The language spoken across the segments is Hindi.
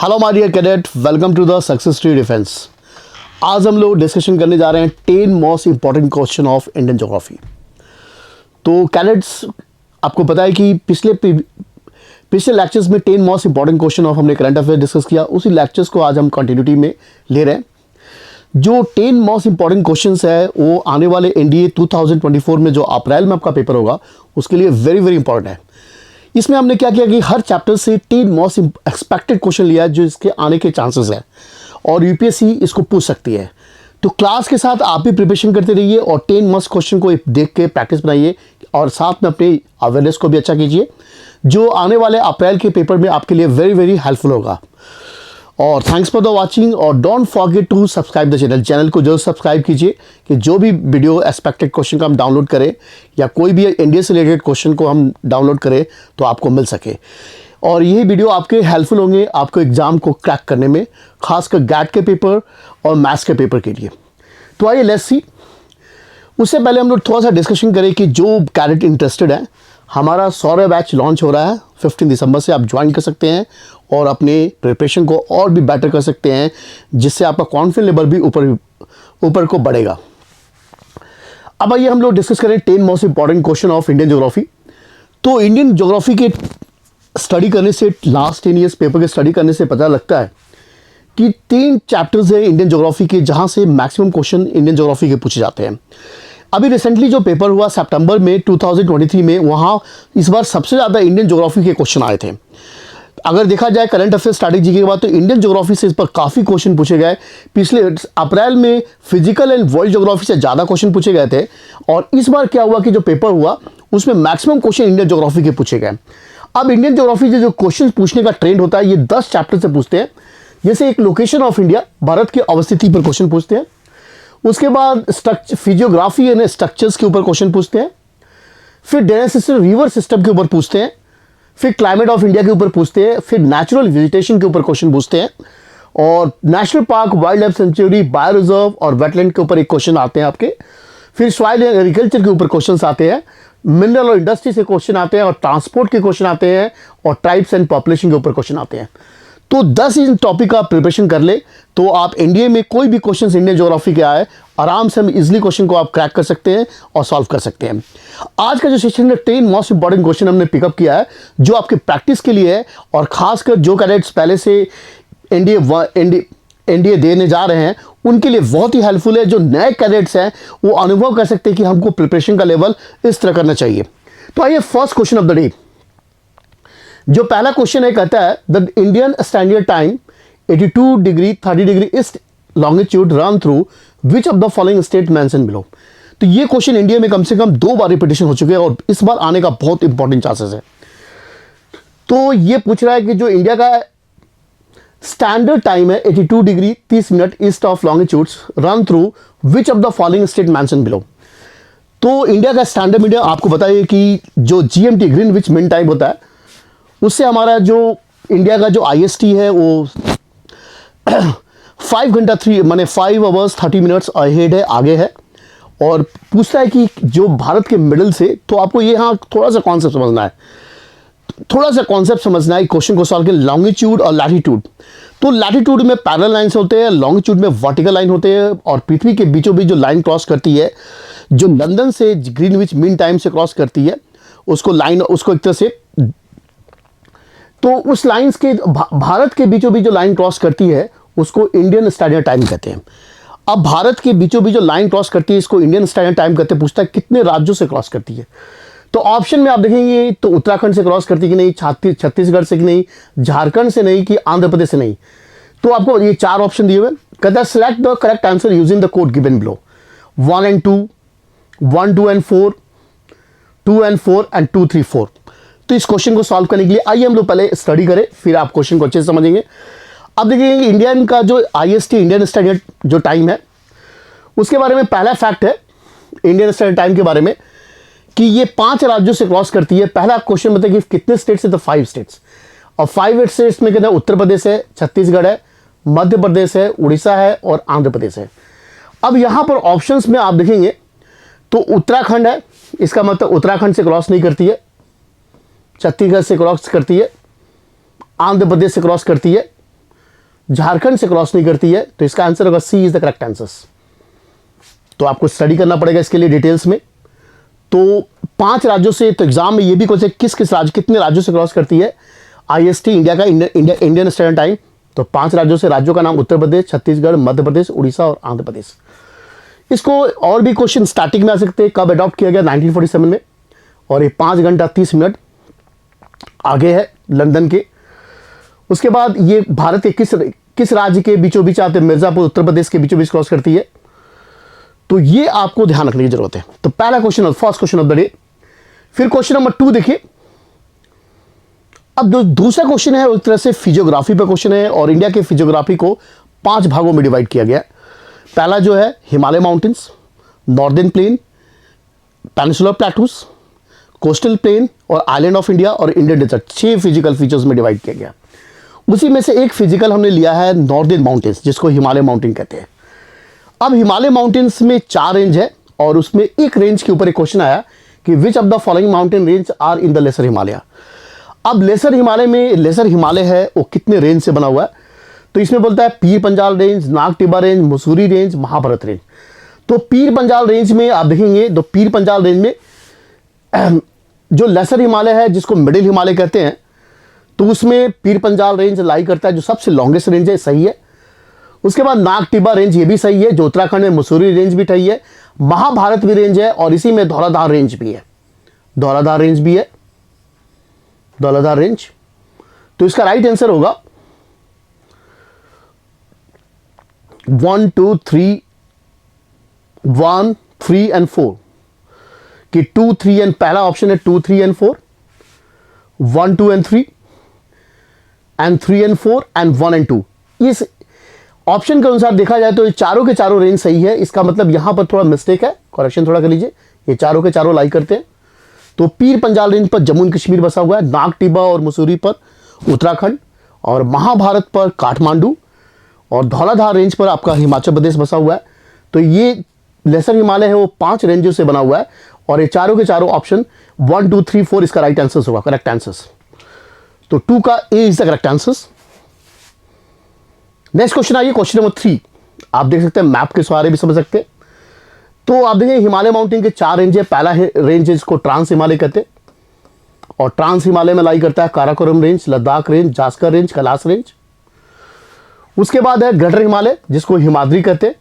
Hello my dear cadet, welcome to the success tree defence. आज हम लोग डिस्कशन करने जा रहे हैं 10 most important question of Indian geography. तो कैडेट्स, आपको पता है कि पिछले लेक्चर्स में 10 मोस्ट इंपॉर्टेंट क्वेश्चन ऑफ हमने करंट अफेयर डिस्कस किया। उसी लेक्चर्स को आज हम कंटिन्यूटी में ले रहे हैं। जो 10 मोस्ट इंपॉर्टेंट क्वेश्चंस है वो आने वाले एनडीए 2024 में जो अप्रैल में आपका पेपर होगा उसके लिए वेरी वेरी इंपॉर्टेंट है। इसमें हमने क्या किया कि हर चैप्टर से 10 मोस्ट एक्सपेक्टेड क्वेश्चन लिया है जो इसके आने के चांसेस है और यूपीएससी इसको पूछ सकती है। तो क्लास के साथ आप भी प्रिपरेशन करते रहिए और 10 मोस्ट क्वेश्चन को देख के प्रैक्टिस बनाइए और साथ में अपने अवेयरनेस को भी अच्छा कीजिए, जो आने वाले अप्रैल के पेपर में आपके लिए वेरी वेरी हेल्पफुल होगा। और थैंक्स फॉर द वाचिंग और don't forget to subscribe the channel को जरूर सब्सक्राइब कीजिए कि जो भी वीडियो एक्सपेक्टेड क्वेश्चन का हम डाउनलोड करें या कोई भी इंडिया से रिलेटेड क्वेश्चन को हम डाउनलोड करें तो आपको मिल सके। और यही वीडियो आपके हेल्पफुल होंगे आपको एग्जाम को क्रैक करने में, खासकर गैट के पेपर और मैथ्स के पेपर के लिए। तो आइए लेट्स सी। उससे पहले हम लोग थोड़ा सा डिस्कशन करें कि जो कैडेट इंटरेस्टेड है, हमारा 100 बैच लॉन्च हो रहा है 15 दिसंबर से। आप ज्वाइन कर सकते हैं और अपने प्रिपरेशन को और भी बेटर कर सकते हैं, जिससे आपका कॉन्फिडेंस लेवल भी ऊपर को बढ़ेगा। अब आइए हम लोग डिस्कस करें 10 most important question of Indian geography. तो इंडियन ज्योग्राफी के स्टडी करने से, लास्ट 10 ईयर्स पेपर के स्टडी करने से पता लगता है कि 3 चैप्टर्स है इंडियन ज्योग्राफी के जहां से मैक्सिमम क्वेश्चन इंडियन ज्योग्राफी के पूछे जाते हैं। अभी रिसेंटली जो पेपर हुआ सितंबर में 2023 में, वहाँ इस बार सबसे ज़्यादा इंडियन ज्योग्राफी के क्वेश्चन आए थे। अगर देखा जाए करंट अफेयर स्ट्रैटेजी के बाद तो इंडियन ज्योग्राफी से इस पर काफ़ी क्वेश्चन पूछे गए। पिछले अप्रैल में फिजिकल एंड वर्ल्ड ज्योग्राफी से ज़्यादा क्वेश्चन पूछे गए थे और इस बार क्या हुआ कि जो पेपर हुआ उसमें मैक्सिमम क्वेश्चन इंडियन ज्योग्राफी के पूछे गए। अब इंडियन ज्योग्राफी से जो क्वेश्चन पूछने का ट्रेंड होता है, ये 10 चैप्टर से पूछते हैं। जैसे एक लोकेशन ऑफ इंडिया, भारत की अवस्थिति पर क्वेश्चन पूछते हैं। उसके बाद फिजियोग्राफी एंड स्ट्रक्चर्स के ऊपर क्वेश्चन पूछते हैं। फिर ड्रेनेज सिस्टम, रिवर सिस्टम के ऊपर पूछते हैं। फिर क्लाइमेट ऑफ इंडिया के ऊपर पूछते हैं। फिर नेचुरल वेजिटेशन के ऊपर क्वेश्चन पूछते हैं और national park, wild life sanctuary, bio reserve और वेटलैंड के ऊपर एक क्वेश्चन आते हैं आपके। फिर सॉइल एंड एग्रीकल्चर के ऊपर क्वेश्चन आते हैं। मिनरल और इंडस्ट्री से क्वेश्चन आते हैं और ट्रांसपोर्ट के क्वेश्चन आते हैं और ट्राइब्स एंड पॉपुलेशन के ऊपर क्वेश्चन आते हैं। तो 10 इन टॉपिक का प्रिपरेशन कर ले तो आप एनडीए में कोई भी क्वेश्चन इंडियन ज्योग्राफी के आए, आराम से हम इजीली क्वेश्चन को आप क्रैक कर सकते हैं और सॉल्व कर सकते हैं। आज का जो सेशन है 10 मोस्ट इंपॉर्टेंट क्वेश्चन हमने पिकअप किया है जो आपके प्रैक्टिस के लिए है और खासकर जो कैडेट्स पहले से एनडीए देने जा रहे हैं उनके लिए बहुत ही हेल्पफुल है। जो नए कैडेट्स हैं वो अनुभव कर सकते हैं कि हमको प्रिपरेशन का लेवल इस तरह करना चाहिए। तो आइए first question of the day. जो पहला क्वेश्चन है, कहता है the Indian standard time 82 degree 30 degree east longitude run through which of the following state mention below. तो ये क्वेश्चन इंडिया में कम से कम 2 बार रिपीटेशन हो चुके हैं और इस बार आने का बहुत इंपॉर्टेंट चांसेस है। तो ये पूछ रहा है कि जो इंडिया का स्टैंडर्ड टाइम है 82 degree 30 minute east of longitude run through which of the following state mention below. तो इंडिया का स्टैंडर्ड मीडिया आपको बताइए कि जो जीएमटी ग्रीनविच मीन टाइम होता है उससे हमारा जो इंडिया का जो आईएसटी है वो 5 आवर्स 30 मिनट्स अहेड है, आगे है। और पूछता है कि जो भारत के मिडिल से, तो आपको ये यहाँ थोड़ा सा कॉन्सेप्ट समझना है क्वेश्चन को सॉल्व कर। लॉन्गिट्यूड और लैटिट्यूड, तो लैटिट्यूड में पैरेलल लाइन्स होते हैं, लॉन्गिट्यूड में वर्टिकल लाइन होते हैं और पृथ्वी के बीचों बीच जो लाइन क्रॉस करती है, जो लंदन से ग्रीनविच मीन टाइम से क्रॉस करती है, उसको एक तरह से, तो उस लाइंस के भारत के बीचों बीच जो लाइन क्रॉस करती है उसको इंडियन स्टैंडर्ड टाइम कहते हैं। अब भारत के बीचों बीच जो लाइन क्रॉस करती है इसको इंडियन स्टैंडर्ड टाइम कहते हैं। पूछता है कितने राज्यों से क्रॉस करती है। तो ऑप्शन में आप देखेंगे तो उत्तराखंड से क्रॉस करती कि नहीं, छत्तीसगढ़ से कि नहीं, झारखंड से नहीं, कि आंध्र प्रदेश से नहीं। तो आपको ये 4 ऑप्शन दिए हुए, कहता है select the correct answer using the code given below. 1 and 2, 1, 2 and 4, 2 and 4 and 2, 3, 4। तो इस क्वेश्चन को सॉल्व करने के लिए आइए हम लोग पहले स्टडी करें, फिर आप क्वेश्चन को अच्छे से समझेंगे। अब देखिए इंडियन का जो आईएसटी इंडियन स्टैंडर्ड जो टाइम है उसके बारे में पहला फैक्ट है इंडियन स्टैंडर्ड टाइम के बारे में कि ये 5 राज्यों से क्रॉस करती है। पहला क्वेश्चन बताइए कि कितने स्टेट्स है, तो 5 स्टेट्स। और 5 स्टेट्स में कहते हैं उत्तर प्रदेश है, छत्तीसगढ़ है, मध्य प्रदेश है, उड़ीसा है और आंध्र प्रदेश है। अब यहाँ पर ऑप्शंस में आप देखेंगे तो उत्तराखंड है, इसका मतलब उत्तराखंड से क्रॉस नहीं करती है, छत्तीसगढ़ से क्रॉस करती है, आंध्र प्रदेश से क्रॉस करती है, झारखंड से क्रॉस नहीं करती है, तो इसका आंसर होगा सी इज द करेक्ट आंसर। तो आपको स्टडी करना पड़ेगा इसके लिए डिटेल्स में। तो 5 राज्यों से, तो एग्जाम में ये भी क्वेश्चन किस किस राज्य कितने राज्यों से क्रॉस करती है IST, इंडिया का इंडियन स्टैंडर्ड टाइम। तो 5 राज्यों से, राज्यों का नाम उत्तर प्रदेश, छत्तीसगढ़, मध्य प्रदेश, उड़ीसा और आंध्र प्रदेश। इसको और भी क्वेश्चन स्टार्टिंग में आ सकते हैं। कब अडॉप्ट किया गया? 1947 में। और ये 5 घंटा 30 मिनट आगे है लंदन के। उसके बाद ये भारत के किस राज्य के बीचों बीच आते हैं? मिर्जापुर उत्तर प्रदेश के बीचों बीच क्रॉस करती है। तो ये आपको ध्यान रखने की जरूरत है। तो पहला question, first question of the day. फिर क्वेश्चन नंबर 2 देखिए। अब जो दूसरा क्वेश्चन है एक तरह से फिजियोग्राफी पर क्वेश्चन है, और इंडिया के फिजियोग्राफी को 5 भागों में डिवाइड किया गया है। पहला जो है Himalaya mountains, northern plain, peninsular plateaus, coastal plain और आइलैंड ऑफ इंडिया और इंडियन डेजर्ट। 6 फिजिकल फीचर्स में डिवाइड किया गया। उसी में से एक फिजिकल हमने लिया है नॉर्दर्न माउंटेन्स, जिसको हिमालय माउंटेन कहते हैं। अब हिमालय माउंटेन्स में 4 रेंज है, और उसमें एक रेंज के ऊपर एक क्वेश्चन आया कि which of the following mountain range are in the lesser Himalaya. अब लेसर हिमालय में, लेसर हिमालय है वो कितने रेंज से बना हुआ है? तो इसमें बोलता है Pir Panjal range, Nag Tibba range, Mussoorie range, Mahabharat range. तो पीर पंजाल रेंज में आप देखेंगे, तो पीर पंजाल रेंज में जो लेसर हिमालय है, जिसको मिडिल हिमालय कहते हैं, तो उसमें पीर पंजाल रेंज लाई करता है, जो सबसे लॉन्गेस्ट रेंज है, सही है। उसके बाद नाग टिब्बा रेंज, ये भी सही है। जो उत्तराखंड में मसूरी रेंज भी सही है, महाभारत भी रेंज है, और इसी में धौलाधार रेंज भी है। धौलाधार रेंज भी है, धौलाधार रेंज। तो इसका राइट आंसर होगा 1, 2, 3, 1, 3 एंड 4 कि 2, 3 एंड, पहला ऑप्शन है 2, 3 and 4, 1, 2 and 3 and 3 and 4 and 1 and 2। इस ऑप्शन के अनुसार देखा जाए तो ये चारों के चारों रेंज सही है। इसका मतलब यहां पर थोड़ा मिस्टेक है, करेक्शन थोड़ा कर लीजिए। ये चारों के चारों लाई करते हैं। तो पीर पंजाल रेंज पर जम्मू एंड कश्मीर बसा हुआ है, नाग टिब्बा और मसूरी पर उत्तराखंड, और महाभारत पर काठमांडू, और धौलाधार रेंज पर आपका हिमाचल प्रदेश बसा हुआ है। तो ये लेसर हिमालय है वो 5 रेंजों से बना हुआ है, और ये चारों के चारों ऑप्शन 1, 2, 3, 4 इसका राइट आंसर होगा, करेक्ट आंसर। तो 2 का A is the correct answer. Next question आइए, क्वेश्चन नंबर 3। आप देख सकते हैं मैप के सहारे भी समझ सकते हैं। तो आप देखें हिमालय माउंटेन के 4 रेंज है। पहला रेंज है जिसको ट्रांस हिमालय कहते हैं, और ट्रांस हिमालय में लाई करता है Karakoram range, Ladakh range, Zanskar range, Kailash range. उसके बाद है ग्रेटर हिमालय, जिसको हिमाद्री कहते हैं,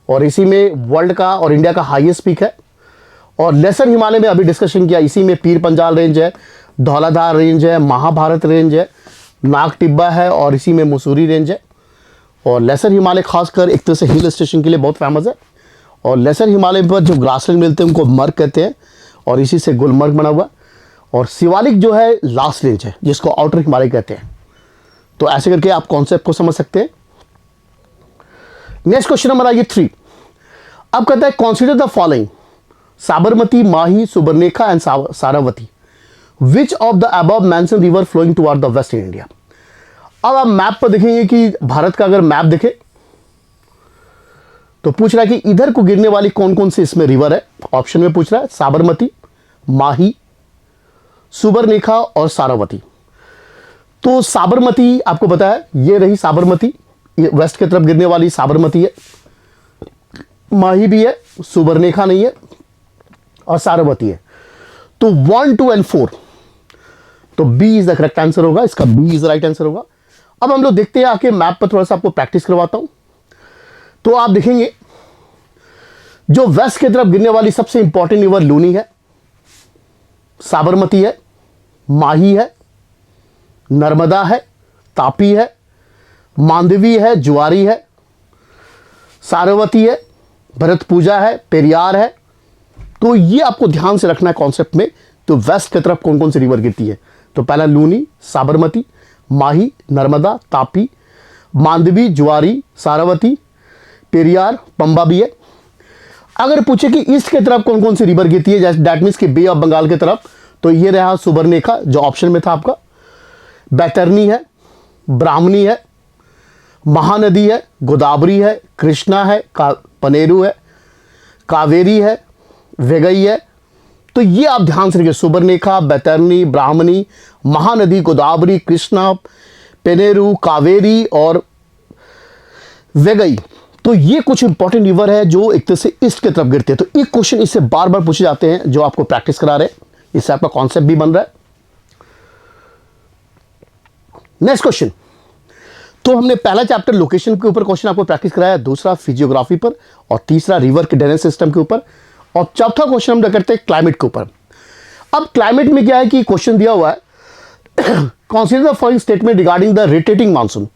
और इसी में वर्ल्ड का और इंडिया का हाईएस्ट पीक है। और लेसर हिमालय में अभी डिस्कशन किया, इसी में पीर पंजाल रेंज है, धौलाधार रेंज है, महाभारत रेंज है, नाग टिब्बा है, और इसी में मसूरी रेंज है। और लेसर हिमालय खासकर एक तरह से हिल स्टेशन के लिए बहुत फेमस है। और लेसर हिमालय पर जो ग्रासलैंड मिलते हैं उनको मर्ग कहते हैं, और इसी से गुलमर्ग बना हुआ। और शिवालिक जो है लास्ट रेंज है, जिसको आउटर हिमालय कहते हैं। तो ऐसे करके आप कॉन्सेप्ट को समझ सकते हैं। नेक्स्ट क्वेश्चन नंबर आइए 3। अब कहता है consider the following Sabarmati, Mahi, Subarnarekha and Sharavati, which of the above mention river flowing toward the west in India. अब आप मैप पर देखेंगे कि भारत का अगर मैप देखें तो पूछ रहा है कि इधर को गिरने वाली कौन कौन सी इसमें रिवर है। ऑप्शन में पूछ रहा है साबरमती, माही, सुबर्णरेखा और सारावती। तो साबरमती आपको पता है, ये रही साबरमती, ये वेस्ट की तरफ गिरने वाली साबरमती है। माही भी है, सुबर्णरेखा नहीं है, और सारावती है। तो 1, 2 एंड 4, तो B is the correct answer होगा। इसका B is the right answer होगा। अब हम लोग देखते हैं आके मैप पर, थोड़ा सा आपको प्रैक्टिस करवाता हूं। तो आप देखेंगे जो वेस्ट की तरफ गिरने वाली सबसे इंपॉर्टेंट रिवर लूनी है, साबरमती है, माही है, नर्मदा है, तापी है, मांडवी है, जुआरी है, सारावती है, भरतपूजा है, पेरियार है। तो ये आपको ध्यान से रखना है कॉन्सेप्ट में। तो वेस्ट की तरफ कौन कौन सी रिवर गिरती है? तो पहला लूनी, साबरमती, माही, नर्मदा, तापी, मांडवी, जुआरी, सारावती, पेरियार, पंबा भी है। अगर पूछे कि ईस्ट की तरफ कौन कौन सी रिवर गिरती है, जैसे दैट मीन्स कि बे ऑफ बंगाल की तरफ, तो ये रहा सुबर्णरेखा जो ऑप्शन में था आपका, बैतरनी है, ब्राह्मणी है, महानदी है, गोदावरी है, कृष्णा है, पनेरू है, कावेरी है, वेगई है। तो ये आप ध्यान से रखिए, सुबर्णरेखा, बैतरनी, ब्राह्मणी, महानदी, गोदावरी, कृष्णा, पेनेरू, कावेरी और वेगई। तो ये कुछ इंपॉर्टेंट रिवर है जो एक तरह से ईस्ट की तरफ गिरते हैं। तो एक क्वेश्चन इससे बार बार पूछे जाते हैं जो आपको प्रैक्टिस करा रहे हैं, इससे आपका कॉन्सेप्ट भी बन रहा है। नेक्स्ट क्वेश्चन, तो हमने पहला चैप्टर लोकेशन के ऊपर क्वेश्चन आपको प्रैक्टिस कराया, दूसरा फिजियोग्राफी पर, और तीसरा रिवर के ड्रेनेज सिस्टम के ऊपर, और चौथा क्वेश्चन हम करते हैं क्लाइमेट के ऊपर। अब क्लाइमेट में क्या है कि क्वेश्चन दिया हुआ है consider the following statement regarding the rotating monsoon.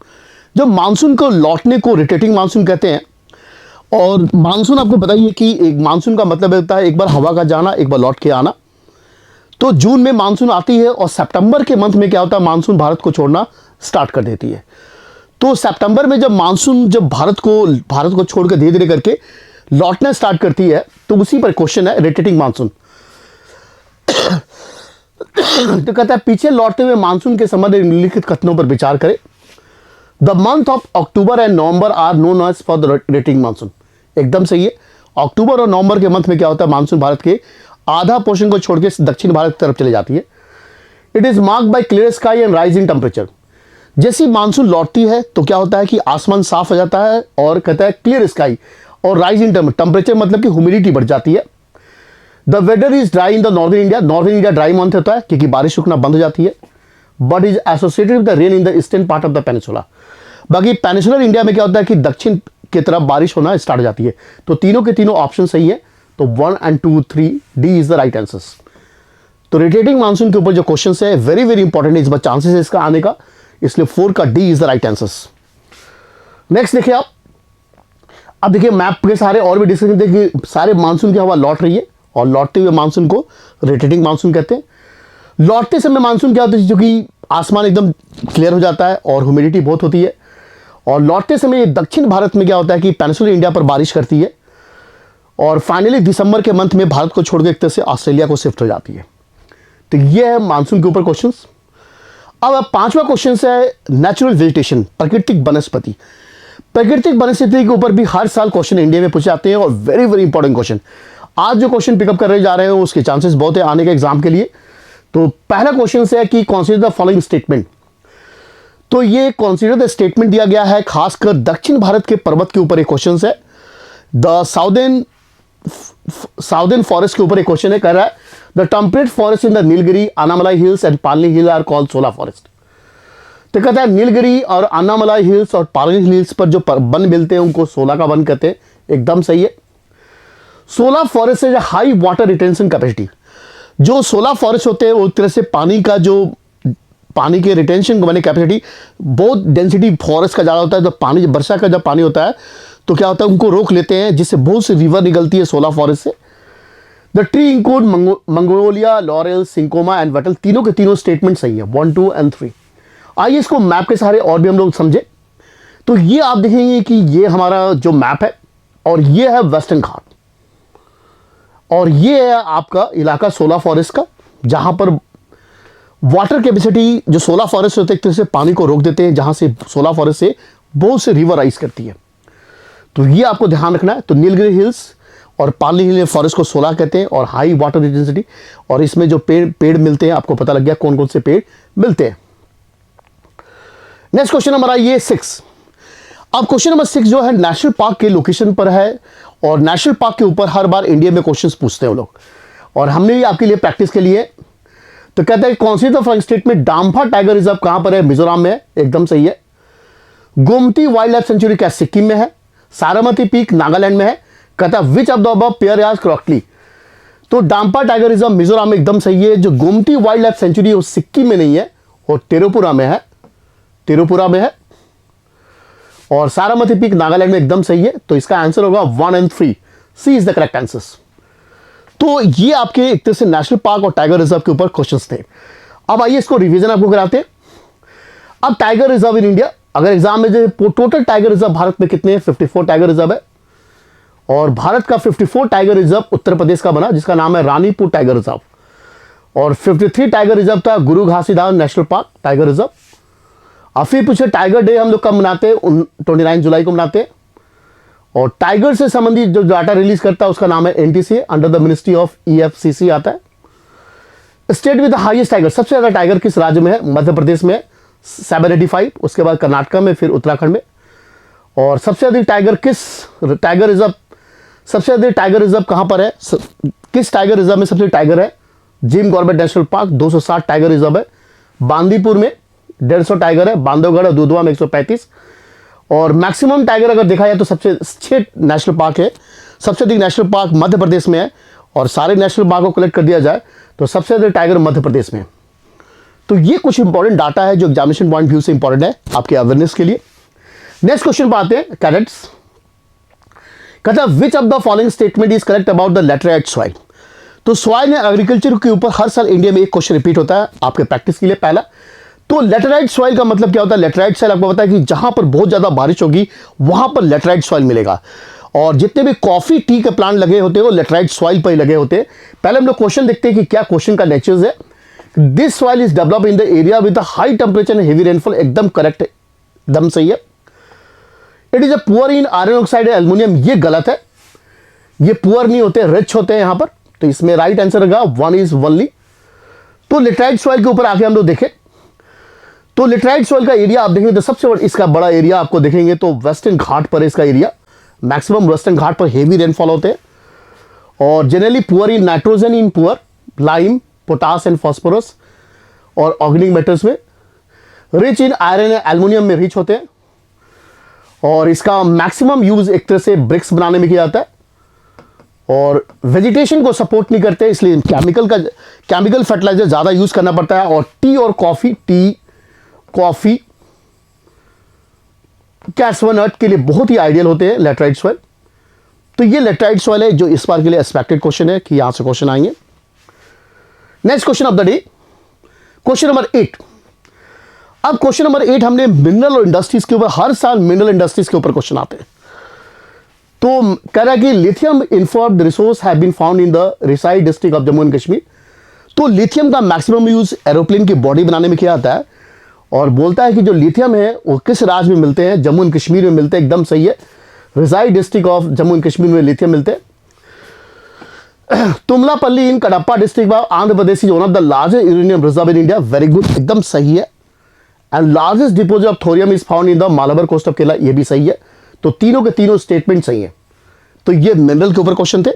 जब मानसून को लौटने को रोटेटिंग मानसून कहते हैं। और मानसून आपको बताइए कि एक मानसून का मतलब होता है एक बार हवा का जाना, एक बार लौट के आना। तो जून में मानसून आती है और सितंबर के मंथ में क्या होता है, मानसून भारत को छोड़ना स्टार्ट कर देती है। तो सितंबर में जब मानसून जब भारत को छोड़ कर धीरे धीरे करके लौटना स्टार्ट करती है, तो उसी पर क्वेश्चन है रोटेटिंग मानसून। तो कहता है पीछे लौटते हुए मानसून के संबंध में निम्नलिखित कथनों पर विचार करें। The month of October and November are known as for the rotating monsoon. एकदम सही है। अक्टूबर और नवंबर के मंथ में क्या होता है, मानसून भारत के आधा पोर्शन को छोड़ के दक्षिण भारत की तरफ चली जाती है। It is marked by clear sky and rise in temperature. जैसी मानसून लौटती है तो क्या होता है कि आसमान साफ हो जाता है और कहता है क्लियर स्काई और राइज इन टेम्परेचर, मतलब कि ह्यूमिडिटी बढ़ जाती है। The weather is dry in the northern India. Northern India dry month होता है क्योंकि बारिश रुकना बंद हो जाती है। But is associated with the rain in the eastern part of the peninsula. बाकी पेनिसुलर इंडिया में क्या होता है कि दक्षिण की तरफ बारिश होना स्टार्ट हो जाती है। तो तीनों के तीनों ऑप्शन सही है। तो 1 and 2 3 D is the right answers. तो रोटेटिंग मानसून के ऊपर जो क्वेश्चन है वेरी वेरी इंपॉर्टेंट है, इस बार चांसेस है इसका आने का, इसलिए 4 का D is the right answers. Next देखिए आप, अब देखिए मैप के सारे और भी डिस्कशन देखिए, सारे मानसून की हवा लौट रही है और लौटते हुए मानसून को रोटेटिंग मानसून कहते हैं। लौटते समय मानसून क्या होता है, क्योंकि आसमान एकदम क्लियर हो जाता है और ह्यूमिडिटी बहुत होती है। और लौटते समय दक्षिण भारत में क्या होता है कि पेनिसुलर इंडिया पर बारिश करती है और फाइनली दिसंबर के मंथ में भारत को छोड़ के एक तरह से ऑस्ट्रेलिया को शिफ्ट हो जाती है। तो ये है मानसून के ऊपर क्वेश्चंस। अब पांचवा क्वेश्चन है नेचुरल वेजिटेशन, प्राकृतिक वनस्पति। प्राकृतिक वनस्पति के ऊपर भी हर साल क्वेश्चन इंडिया में पूछे जाते हैं और वेरी वेरी इंपॉर्टेंट क्वेश्चन। आज जो क्वेश्चन पिकअप करने जा रहे हैं उसके चांसेस बहुत है आने के एग्जाम के लिए। तो पहला क्वेश्चन है कि कंसीडर द फॉलोइंग स्टेटमेंट। तो ये कंसीडर द स्टेटमेंट दिया गया है खासकर दक्षिण भारत के पर्वत के ऊपर एक क्वेश्चन है। द साउदर्न फॉरेस्ट के ऊपर एक क्वेश्चन है, कह रहा है the temperate forest in the Nilgiri, Annamalai hills and Parli hill are called shola forest. तो कहता है नीलगिरी और अन्नामलाई हिल्स और पार्ली हिल्स पर जो वन मिलते हैं उनको सोला का वन कहते हैं। एकदम सही है। सोला फॉरेस्ट है हाई वाटर रिटेंशन कैपेसिटी। जो सोला फॉरेस्ट होते हैं वो एक तरह से पानी के रिटेंशन को बने कैपेसिटी, बहुत डेंसिटी फॉरेस्ट का ज़्यादा होता है। तो पानी जब वर्षा का जब पानी होता है तो क्या होता है उनको रोक लेते हैं, जिससे बहुत सी रिवर निकलती है सोला फॉरेस्ट से। The tree include magnolia, laurel, cinchona and wattle. तीनों के तीनों स्टेटमेंट सही है, 1 2 and 3। आइए इसको मैप के सहारे और भी हम लोग समझे। तो ये आप देखेंगे कि ये हमारा जो मैप है और ये है वेस्टर्न घाट और ये है आपका इलाका सोला फॉरेस्ट का, जहां पर वाटर कैपेसिटी जो सोला फॉरेस्ट होते हैं एक तरह से पानी को रोक देते हैं, जहां से सोला फॉरेस्ट से बहुत से रिवर राइज करती है। तो ये आपको ध्यान रखना है। तो नीलगिरी हिल्स और पार्ली हिल फॉरेस्ट को सोला कहते हैं और हाई वाटर इंटेंसिटी, और इसमें जो पेड़ मिलते हैं आपको पता लग गया कौन कौन से पेड़ मिलते हैं। नेक्स्ट क्वेश्चन हमारा ये 6। अब क्वेश्चन नंबर 6 जो है नेशनल पार्क के लोकेशन पर है और नेशनल पार्क के ऊपर हर बार इंडिया में क्वेश्चंस पूछते हैं वो लोग, और हमने भी आपके लिए प्रैक्टिस के लिए। तो कहता है कौन सी द स्टेट में डाम्फा टाइगर रिजर्व कहां पर है, मिजोरम में है। एकदम सही है। गोमती वाइल्ड लाइफ सेंचुरी क्या सिक्किम में है। सारामती पीक नागालैंड में है। कहता है विच ऑफ द अबव पेयर याज करेक्टली। तो डाम्पा टाइगर रिजर्व मिजोरम में एकदम सही है। जो गोमती वाइल्ड लाइफ सेंचुरी वो सिक्किम में नहीं है और त्रिपुरा में है। और सारामती पीक नागालैंड में एकदम सही है। तो इसका आंसर होगा 1 and 3, C is the correct answers. तो ये आपके एक तरह से नेशनल पार्क और टाइगर रिजर्व के ऊपर क्वेश्चंस थे। अब आइए इसको रिवीजन आपको कराते हैं। अब टाइगर रिजर्व इन इंडिया, अगर एग्जाम में जो टोटल टाइगर रिजर्व भारत में कितने हैं, 54 टाइगर रिजर्व है। और भारत का 54 टाइगर रिजर्व उत्तर प्रदेश का बना जिसका नाम है रानीपुर टाइगर रिजर्व। और 53 टाइगर रिजर्व था गुरु Ghasidas national park tiger reserve. अब फिर पूछे टाइगर डे हम लोग कब मनाते हैं, 29 जुलाई को मनाते हैं। और टाइगर से संबंधित जो डाटा रिलीज करता है उसका नाम है NTC, under the ministry of EFCC आता है। State with the highest tiger, सबसे ज्यादा टाइगर किस राज्य में है, मध्य प्रदेश में, 785, उसके बाद कर्नाटका में, फिर उत्तराखंड में। और सबसे अधिक टाइगर रिजर्व, सबसे अधिक टाइगर रिजर्व कहाँ पर है, किस टाइगर रिजर्व में सबसे टाइगर है? Jim Corbett national park 260 tiger reserve है। बांदीपुर में 150 टाइगर है। बांधवगढ़ और दुधवा में 135। और मैक्सिमम टाइगर अगर देखा जाए तो सबसे 6 नेशनल पार्क है। सबसे अधिक नेशनल पार्क मध्य प्रदेश में है, और सारे नेशनल पार्क को कलेक्ट कर दिया जाए तो सबसे अधिक टाइगर मध्य प्रदेश में है। तो ये कुछ इंपॉर्टेंट डाटा है जो एग्जामिनेशन पॉइंट व्यू से इंपॉर्टेंट है आपके अवेयरनेस के लिए। नेक्स्ट क्वेश्चन पर आते हैं कैडेट्स। कहता है विच of the following statement is correct about the laterite soil. तो सॉइल एंड एग्रीकल्चर के ऊपर हर साल इंडिया में एक क्वेश्चन रिपीट होता है आपके प्रैक्टिस के लिए। पहला, तो लैटेराइट सॉइल का मतलब क्या होता है? लैटेराइट सॉइल आपको पता है कि जहां पर बहुत ज्यादा बारिश होगी वहां पर लैटेराइट सॉइल मिलेगा। और जितने भी कॉफी टी के प्लांट लगे होते हैं वो लैटेराइट सॉइल पर ही लगे होते हैं। पहले हम लोग क्वेश्चन देखते हैं कि क्या क्वेश्चन का नेचर है। This soil is develop in the area with high temperature and heavy rainfall. एकदम करेक्ट है, एकदम सही है। It is a poor in iron oxide and aluminium, ये गलत है। ये पुअर नहीं होते, रिच होते हैं यहां पर। तो इसमें राइट आंसर होगा 1 इज ओनली। तो लिटराइट सॉइल के ऊपर आके हम लोग देखें तो लिटराइट सॉइल का एरिया आप देखेंगे तो सबसे इसका बड़ा एरिया आपको देखेंगे तो वेस्टर्न घाट पर है इसका एरिया। मैक्सिमम वेस्टर्न घाट पर हेवी रेनफॉल होते हैं। और generally poor in nitrogen, in poor lime, potash and phosphorus और ऑर्गेनिक मैटर्स में। Rich in iron and aluminium में रिच होते हैं। और इसका मैक्सिमम यूज एक तरह से ब्रिक्स बनाने में किया जाता है। और वेजिटेशन को सपोर्ट नहीं करते, इसलिए केमिकल फर्टिलाइजर ज़्यादा यूज करना पड़ता है। और टी और कॉफ़ी, कॉफ़ी कैसवनट के लिए बहुत ही आइडियल होते हैं लैटेराइट सॉइल। तो ये लैटेराइट सॉइल है जो इस बार के लिए एक्सपेक्टेड क्वेश्चन है कि यहां से क्वेश्चन आएंगे। Next question of the day, question number 8। अब क्वेश्चन नंबर 8 हमने मिनरल और इंडस्ट्रीज के ऊपर, हर साल मिनरल इंडस्ट्रीज के ऊपर क्वेश्चन आते हैं। तो कह रहा है कि lithium informed resource have been found in the Reasi district of Jammu and Kashmir. तो लिथियम का मैक्सिमम यूज एरोप्लेन की बॉडी बनाने में किया जाता है। और बोलता है कि जो लिथियम है वो किस राज्य में मिलते हैं? जम्मू एंड कश्मीर में मिलते हैं। एकदम सही है, Reasi district of Jammu and Kashmir में लिथियम मिलते हैं। Tummalapalle in Kadapa district of Andhra Pradesh is one of the largest uranium reserve in India. Very good, एकदम सही है। And largest deposit of thorium is found in the Malabar coast of Kerala, ये भी सही है। तो तीनों के तीनों स्टेटमेंट सही है। तो ये मिनरल के ऊपर क्वेश्चन थे।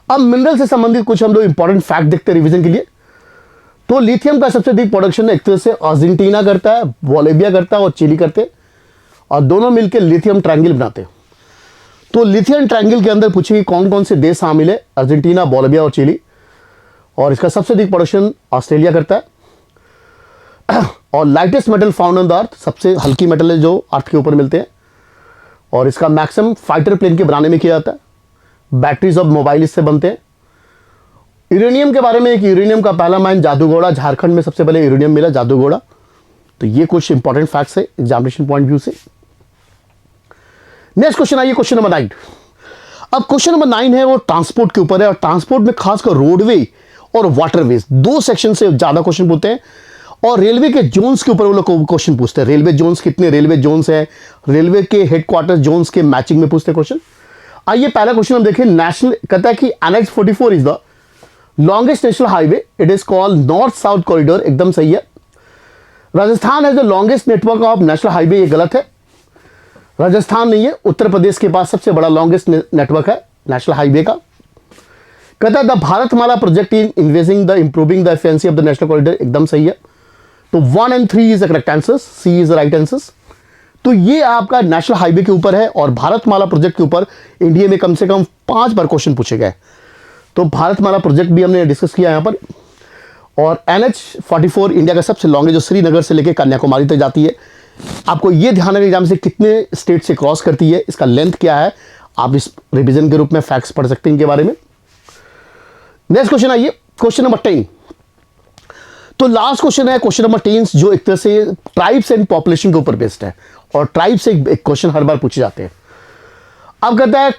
अब मिनरल से संबंधित कुछ हम लोग इंपॉर्टेंट फैक्ट देखते हैं रिवीजन के लिए। तो लिथियम का सबसे अधिक प्रोडक्शन एक तरह से अर्जेंटीना करता है, बोलिविया करता है और चिली करते हैं। और दोनों मिलकर लिथियम ट्रायंगल बनाते हैं। तो लिथियम ट्रायंगल के अंदर पूछेगी कौन कौन से देश शामिल है? अर्जेंटीना, बोलिविया और चिली। और इसका सबसे अधिक प्रोडक्शन ऑस्ट्रेलिया करता है। और lightest metal found on the earth, सबसे हल्की मेटल है जो अर्थ के ऊपर मिलते हैं। और इसका मैक्सिमम फाइटर प्लेन के बनाने में किया जाता है। बैटरीज ऑफ मोबाइल इससे बनते हैं। यूरेनियम के बारे में, एक यूरेनियम का पहला माइन जादूगोड़ा, झारखंड में सबसे पहले यूरेनियम मिला, जादूगोड़ा। तो ये कुछ इंपॉर्टेंट फैक्ट्स है एग्जामिनेशन पॉइंट व्यू से। नेक्स्ट क्वेश्चन आइए, क्वेश्चन नंबर 9। अब क्वेश्चन नंबर 9 है वो ट्रांसपोर्ट के ऊपर है। और ट्रांसपोर्ट में खासकर रोडवे और वाटरवेज, 2 सेक्शन से ज्यादा क्वेश्चन पूछते हैं। और रेलवे के जोन्स के ऊपर वो लोग क्वेश्चन पूछते हैं। रेलवे जोन्स, कितने रेलवे जोन्स है, रेलवे के हेडक्वार्टर जोन्स के मैचिंग में पूछते हैं क्वेश्चन। आइए पहला क्वेश्चन हम देखें। नेशनल कहता है कि NH 44 is the longest national highway, it is called north south corridor, एकदम सही है। राजस्थान है जो longest network of national highway, ये गलत है। राजस्थान नहीं है, उत्तर प्रदेश के पास सबसे बड़ा लॉन्गेस्ट नेटवर्क है नेशनल हाईवे का। कहता है the Bharatmala project in increasing the improving the efficiency of the national corridor, एकदम सही है। तो 1 और 3 is the correct answer, C is the right answer. तो ये आपका नेशनल हाईवे के ऊपर है। और भारतमाला प्रोजेक्ट के ऊपर इंडिया में कम से कम 5 बार क्वेश्चन पूछे गए। तो भारतमाला प्रोजेक्ट भी हमने डिस्कस किया यहाँ पर। और NH 44 इंडिया का सबसे लॉन्ग है, जो श्रीनगर से लेकर कन्याकुमारी तक जाती है। आपको ये ध्यान रखना एग्जाम से कितने स्टेट से क्रॉस करती है, इसका लेंथ क्या है, आप इस रिवीजन के रूप में फैक्ट्स पढ़ सकते हैं इनके बारे में। नेक्स्ट क्वेश्चन आइए, क्वेश्चन नंबर 10। तो लास्ट क्वेश्चन है क्वेश्चन नंबर 10, जो एक तरह से ट्राइब्स एंड पॉपुलेशन के ऊपर बेस्ड है। और ट्राइब से एक क्वेश्चन हर बार पूछे जाते हैं। अब कहता है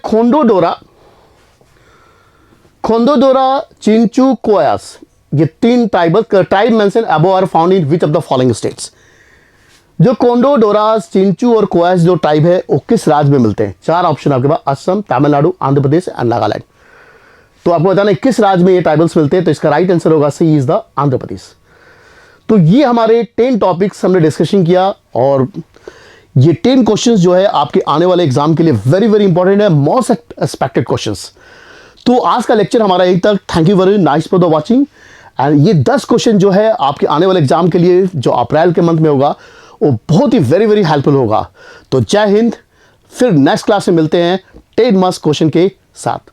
खोंडोडोरा, चिंचू, कोयास, ये 3 tribe mention above are found in which of the following states. जो कोंडोडोरा, चिंचू और कोयास जो ट्राइब है वो किस राज्य में मिलते हैं? 4 ऑप्शन आपके पास, असम, तमिलनाडु, आंध्र प्रदेश एंड नागालैंड। तो आपको बताना है किस राज्य में ये ट्राइबल्स मिलते हैं। तो इसका राइट आंसर होगा सी इज द आंध्र प्रदेश। तो ये हमारे 10 टॉपिक्स हमने डिस्कशन किया, और ये 10 क्वेश्चंस जो है आपके आने वाले एग्जाम के लिए वेरी वेरी इंपॉर्टेंट है, मोस्ट एक्सपेक्टेड क्वेश्चंस। तो आज का लेक्चर हमारा यहीं तक। Thank you very nice for the watching. And ये 10 क्वेश्चन जो है आपके आने वाले एग्जाम के लिए जो अप्रैल के मंथ में होगा वो बहुत ही वेरी वेरी हेल्पफुल होगा। तो जय हिंद, फिर नेक्स्ट क्लास में मिलते हैं 10 मस्त क्वेश्चन के साथ।